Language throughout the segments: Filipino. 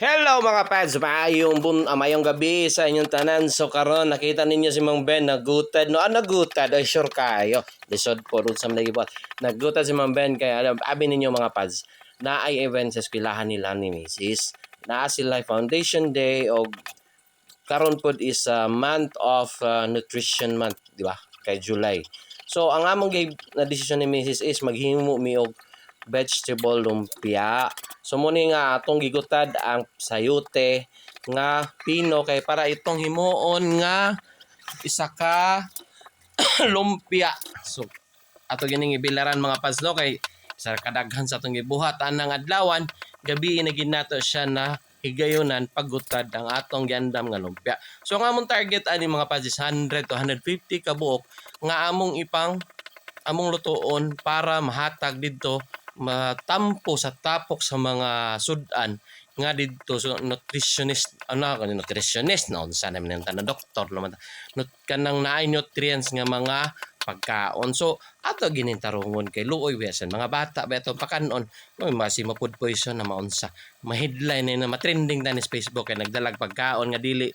Hello mga pads, mayong gabi sa inyong tanan. So karon nakita ninyo si Mang Ben nagutad. Nagutad ay sure kayo. Lisod po ron sa nagibot. Nagutad si Mang Ben kaya abi ninyo mga pads na ay event sa eskwelahan nila ni Mrs. Na sila Foundation Day o karon pod is month of nutrition month, di ba? Kay July. So ang among na decision ni Mrs. is maghimo mi og vegetable lumpia. So muni nga atong gigutad ang sayote nga pino kay para itong himuon nga isa ka lumpia. So ato gining ibilaran mga paslo kay sa kadaghan sa atong gibuhat anang adlawan gabi na ginato siya na higayonan paggutad ang atong giandam nga lumpia. So ang among target ani mga pads 100 to 150 ka buok nga among lutuon para mahatag didto matampo sa tapok sa mga sudan nga didto so nutritionist na unsa naman ang tanan doktor naman kanang naay nutrients nga mga pagkaon. So ato ginintarungon kay luoy wesan mga bata beto pakanon masi food poison na maunsa ma-headline na matrending tanis Facebook kay nagdalag pagkaon nga dili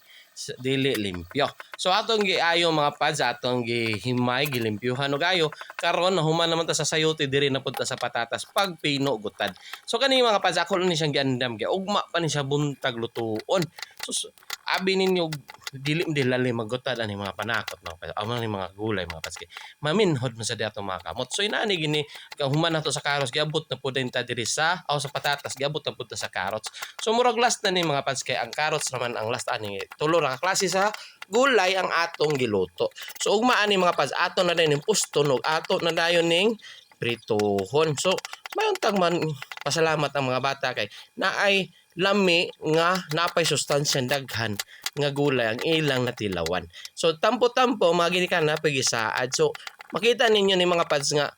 limpyo. So atong giayo mga pads atong gihimay gilimpyuhan og ayo karon nahuman naman ta sa sayote diri na punta sa patatas pag pino gutad. So kani mga pads ako ni siyang giandam kay ugma pa ni siya buntag lutuon. So abi ninyo dili magutad ani mga panakot mga pads. Amo ni mga gulay mga pads kay maminhod man sa diato mga kamot. So inaani gini human nato sa karos giabot na pud ta diri sa sa patatas giabot na pud ta sa carrots. So murag last na ni mga pads kay ang carrots naman ang last ani tulo ra ka klase sa gulay ang atong giluto. So ugma ani mga pads ato na din puston ug ato na dayon ning prituhon. So mayon tag man pasalamat ang mga bata kay naay lami nga napay sustansya daghan nga gulay ang ilang natilawan. So tampo-tampo magini ka na pagisaad. So makita ninyo ni mga pads nga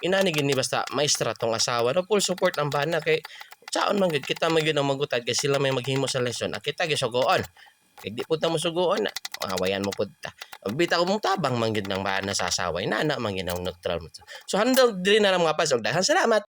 inani gini basta maestra tong asawa no full support ang bana kay saon man gid kita magyud ang magutad kay sila may maghimo sa lesson at kita gisugoon. Kay di pud ta mosugoon na mahawayan mo pud ta. Bitaw mong tabang man gid nang bana sa asawa inana man gid ang neutral. So handle diri na mga pads og daghang salamat.